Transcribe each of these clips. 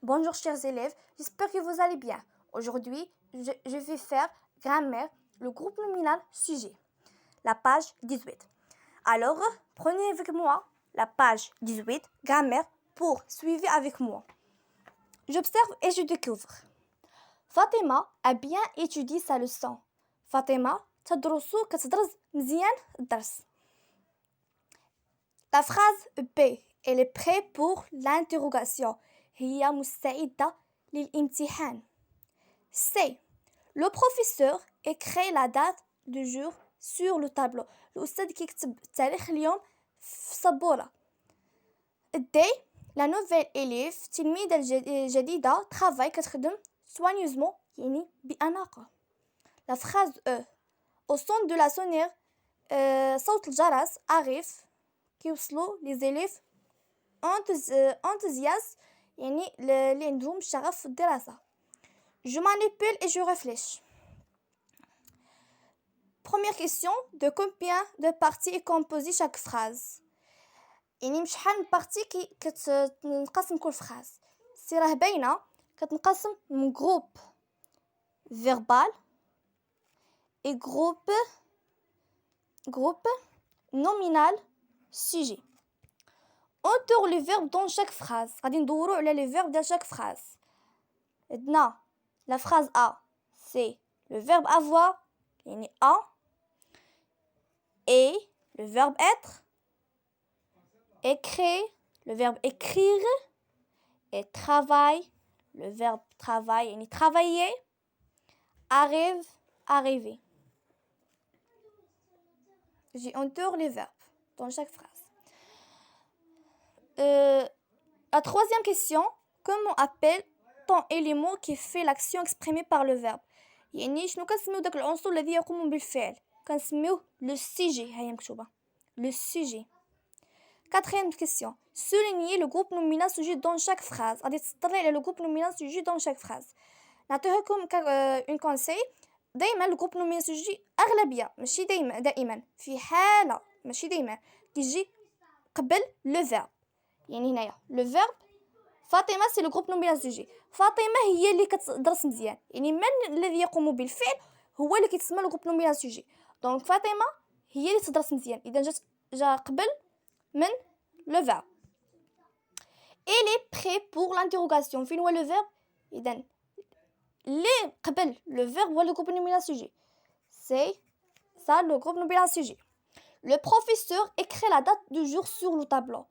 Bonjour chers élèves, j'espère que vous allez bien. Aujourd'hui, je vais faire grammaire, le groupe nominal sujet, la page 18. Alors, prenez avec moi la page 18, grammaire, pour suivre avec moi. J'observe et je découvre. Fatima a bien étudié sa leçon. Fatima تدرسو كتدرس مزيان الدرس. La phrase B, elle est prête pour l'interrogation. هي مستعدة للامتحان. C, le professeur écrit la date du jour sur le tableau. الأستاذ كيكتب تاريخ اليوم في السبورة. D, la nouvelle élève تلميذة الجديدة travaille كتخدم soigneusement يعني بأناقة. La phrase E, au son de la sonnerie صوت الجرس arrive كيوصلوا les élèves enthousiastes يعني اللي عندهم شغف في الدراسة. Je manipule et je réfléchis. Première question, de combien de parties est composée chaque phrase؟ يعني شحال من بارتي كتنقسم كل phrase. سي راه باينه كتنقسم من groupe verbal et groupe nominal sujet. On tourne les verbes dans chaque phrase. غادي ندورو على les verbes dans chaque phrase. عندنا la phrase A, c'est le verbe avoir, يعني a, et le verbe être, écrire, le verbe écrire, et travail, le verbe travail, يعني travailler, arrive, arriver. On tourne les verbes dans chaque phrase. La troisième question, comment appelle-t-on élément qui fait l'action exprimée par le verbe؟ يعني شنو كنسميو داك العنصر الذي يقوم بالفعل؟ كنسميوه le sujet. هي مكتوبه le sujet. Quatrième question, soulignez le groupe nominal sujet dans chaque phrase. غادي تسطري على le groupe nominal sujet dans chaque phrase. نعطيكم un conseil. دائما le groupe nominal sujet اغلبيه ماشي دائما في حاله ماشي دائما كيجي قبل le verbe. يعني هنايا le verbe فاطمه سي لو جروب نومينال سوجي. فاطمه هي اللي كتدرس مزيان يعني من الذي يقوم بالفعل هو اللي كيتسمى لو جروب نومينال سوجي. دونك فاطمه هي اللي تدرس مزيان اذا جا قبل من لو فيرب. il est prêt pour l'interrogation. فين هو لو فيرب؟ اذا اللي قبل لو فيرب هو لو جروب نومينال سوجي. سي ça le groupe nominal sujet. Le professeur écrit la date du jour sur le tableau.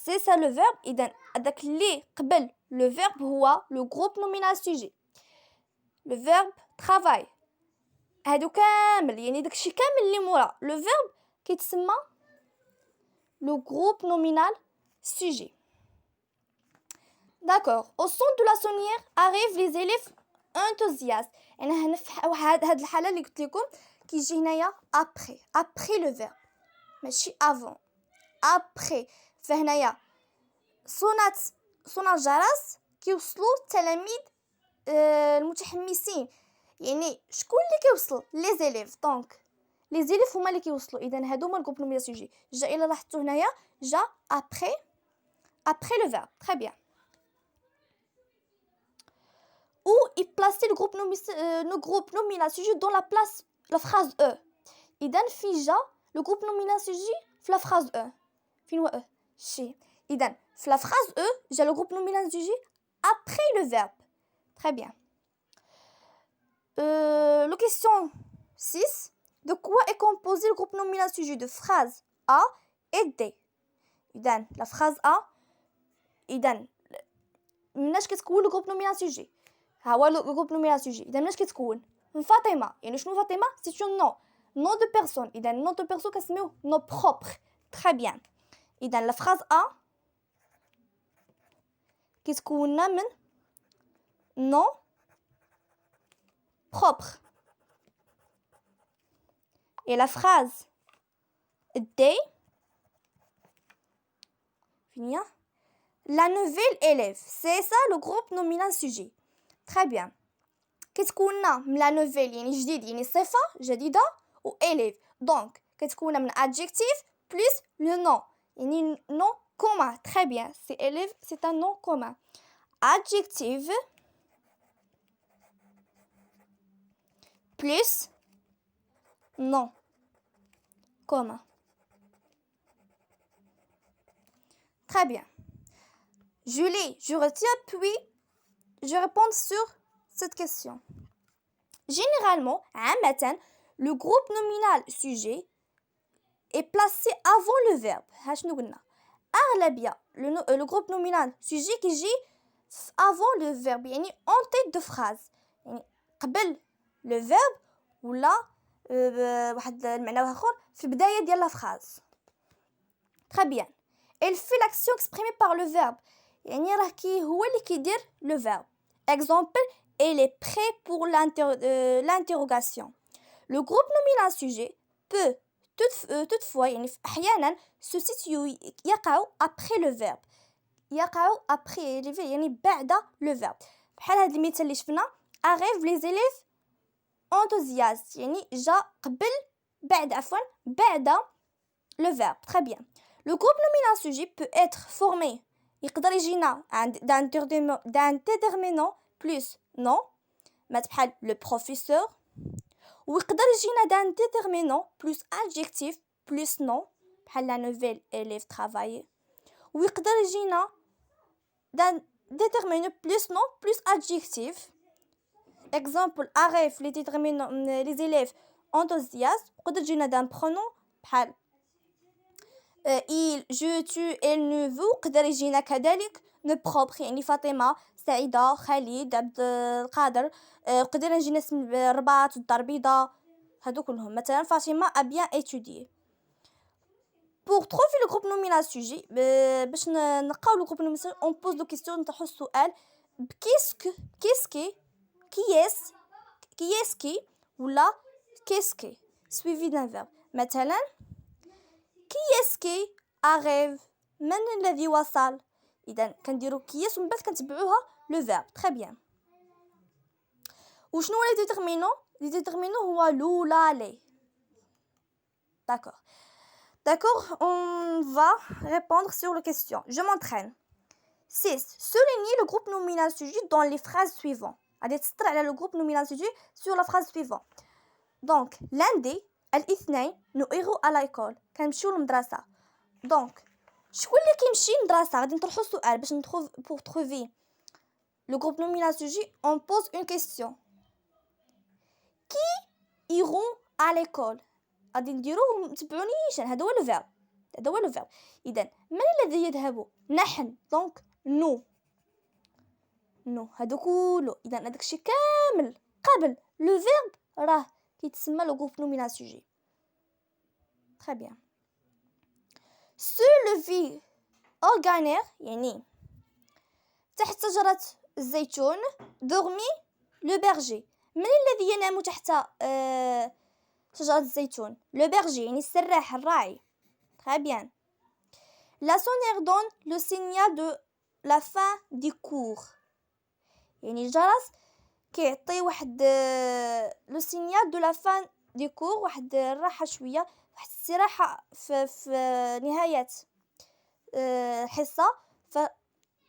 C'est ça le verbe. إذن هذاك اللي قبل le verbe هو le groupe nominal sujet. Le verbe travail. هادو كامل يعني داكشي كامل اللي مورا le verbe كيتسمى le groupe nominal sujet. D'accord. Au son de la sonnerie arrivent les élèves enthousiastes. يعني هنا في هاد الحالة اللي قلت لكم كيجي هنايا après le verbe ماشي avant. après فهنايا صونا الجرس كيوصلوا التلاميذ المتحمسين. يعني شكون اللي كيوصل لي زيليف؟ دونك لي زيليف هما اللي كيوصلوا. اذا هادو هما الجروب نومينال سوجي. جا الا لاحظتوا هنايا جا après le verbe. Très bien. Où est placé le groupe nominal sujet dans la phrase E؟ إذا في جا le groupe nominal sujet في la phrase E. فين هو E؟ شي. إذا في la phrase E جا le groupe nominal sujet après le verbe. Très bien. La question 6. De quoi est composé le groupe nominal sujet? De phrases A et D. إذا la phrase A إذا مناش كتكون le groupe nominal sujet. ها هو le groupe nominal sujet. إذا مناش كتكون من فاطمة. يعني شنو فاطمة؟ c'est un nom de personne. إذا nom de personne كنسميوه nom propre. Très bien. إذا la phrase A كتكون من nom propre. Et la phrase D, finir. La nouvelle élève, c'est ça le groupe nominal sujet. Très bien. كتكون من la nouvelle يعني جديد يعني صفة جديدة و élève. Donc كتكون من adjectif plus le nom يعني nom commun. Très bien. C'est élève, c'est un nom commun. adjective plus nom, comma. Très bien. Je retiens puis je réponds sur cette question. Généralement, عامة, le groupe nominal sujet est placé avant le verbe. شنو قلنا؟ أغلبية le groupe nominal sujet كيجي avant le verbe, يعني en tête de phrase, يعني قبل le verbe ولا واحد المعنى آخر في بداية ديال la phrase. Très bien. Elle fait l'action exprimée par le verbe. يعني راه كي هو اللي كيدير le verbe. Exemple, elle est prête pour l'interrogation. Le groupe nominal sujet peut toutefois يعني أحيانا se situe يقع après le verbe. يقع après يعني بعد le verbe. بحال هذا المثال اللي شفنا arrive les élèves enthousiastes يعني جا قبل بعد le verbe. Très bien. Le groupe nominal sujet peut être formé يقدر يجينا d'un déterminant plus non بحال le professeur ويقدر يجينا d'un déterminant plus adjectif plus non بحال la nouvelle élève travailler ويقدر يجينا d'un déterminant plus non plus adjectif. Exemple arrive les élèves enthousiastes ويقدر يجينا d'un pronom بحال il, je, tu, elle, ne vous قدر يجينا كذلك ne propre يعني فاطمة سعيدة خالد عبد القادر قدر يجينا اسم رباط الدار بيضاء هادو كلهم مثلا فاطمة a bien étudié. Pour trouver le groupe nominal sujet باش نلقاو le groupe nominal on pose des questions نطرحو السؤال qui est-ce qui ولا qu'est-ce qui suivi d'un verbe. مثلا qui est-ce qui arrive من الذي وصل إذا كنديرو كيس ومن بعد كنتبعوها لو فيرب. très bien. وشنو هو لي ديتيرمينون هو لو لا لي. D'accord, on va répondre sur les questions. Je m'entraîne. 6. Soulignez le groupe nominal sujet dans les phrases suivantes. غادي تسطر على le groupe nominal sujet sur la phrase suivante. Donc lundi الاثنين نؤير à l'école كنمشيو للمدرسة. Donc شكون اللي كيمشي للمدرسة غادي نطرحو السؤال باش pour trouver le groupe nominal sujet on pose une question. Qui iront à l'école غادي نديرو تبعوني نيشان هذا هو لو فيرب. اذا من الذي يذهب نحن دونك نو هذا كله اذا هذاك الشيء كامل قبل لو فيرب راه كيتسمى لو غروب نومينال سوجي. très bien. se lever organir يعني تحت شجرة الزيتون dormi le berger من الذي ينام تحت شجرة الزيتون لو berger يعني السراح الراعي. très bien. la sonnette donne le signal de la fin du cours يعني الجرس كيعطي واحد لو سينيال دو لا فان دي كور واحد الراحه شويه واحد الاستراحه في نهايه الحصه. ف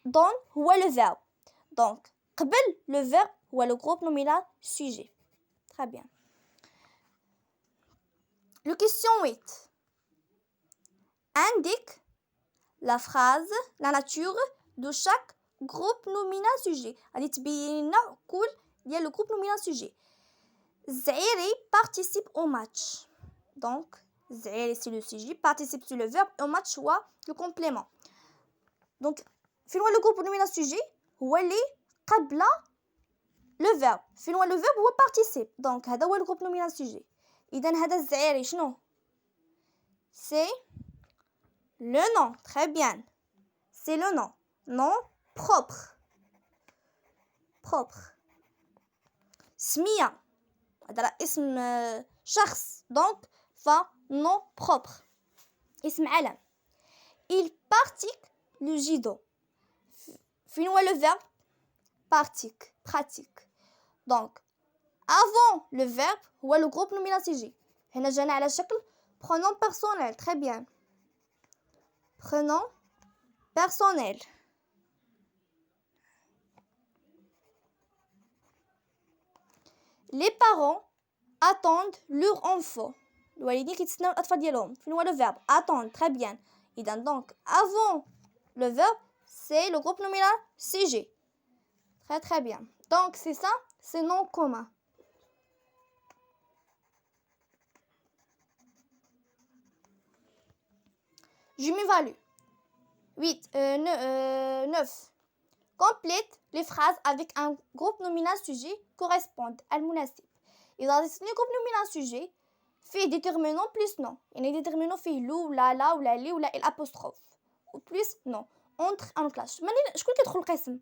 دون هو لو فيرب دونك قبل لو فيرب هو لو جروب نومينال سوجي. très bien. Le question 8 indique la phrase la nature de chaque groupe nominal sujet. غادي تبين لنا كل ديال لو جروب نومينال سوجي. الزعيري participe au match donc الزعيري c'est le sujet participe c'est le verbe et au match هو le complément. donc فين هو لو جروب نومينال سوجي هو اللي قبل لو verbe. فين هو لو verbe هو participe donc هذا هو لو جروب نومينال سوجي. اذا هذا الزعيري شنو c'est le nom. très bien. c'est le nom propre سمية هذا اسم شخص دونك nom propre اسم علم. il pratique le judo فين هو le verbe pratique donc avant le verbe هو le groupe nominal sujet. هنا جانا على شكل pronom personnel. très bien. pronom personnel les parents attendent leur enfant. الوالدين كيتسناو الأطفال ديالهم. فين هو le verbe attendre. Très bien. إذا donc avant le verbe c'est le groupe nominal CG. Très très bien. Donc c'est ça, c'est nom commun. Je m'évalue. 9. Complète les phrases avec un groupe nominal sujet correspond المناسب. إذا عطيتني groupe nominal sujet فيه déterminant plus non. يعني déterminant فيه لو ولا لا ولا لي ولا الapostrophe. Ou plus non. Entre en classe. شكون كيدخل القسم؟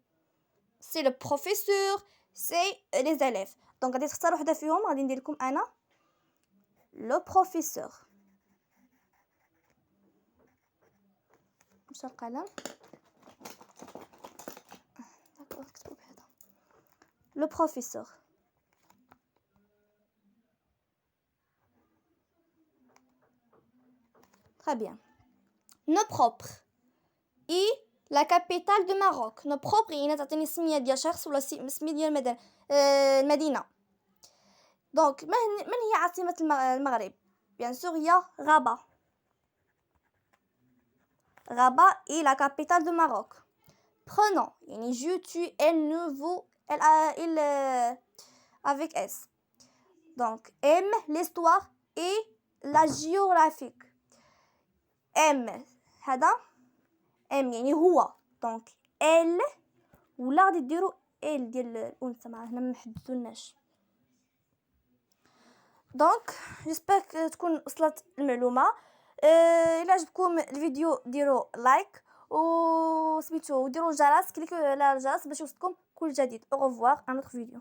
C'est le professeur, c'est les élèves. Donc غادي تختار وحده فيهم غادي ندير لكم انا le professeur. مشى القلم. داكور نكتبو بهذا. Le professeur. Très bien. Nos propres. Et la capitale de Maroc. Nos propres هنا تعطيني السميه ديال شخص ولا السميه ديال المدينه. Donc من هي عاصمة المغرب؟ Bien sûr هي Rabat. Rabat est la capitale de Maroc. Prenons يعني je, tu, elle, nous, vous, il avec S. Donc aime l'histoire et la géographie. aime هذا ام يعني هو. دونك ال ولا غادي ديروا ال ديال الانثى معاه هنا ما محددوناش. دونك جيسبر تكون وصلت المعلومه. الا عجبكم الفيديو ديروا لايك و سميتو وديروا الجرس كليكوا على الجرس باش يوصلكم كل جديد. او ريفوار ان اوتر فيديو.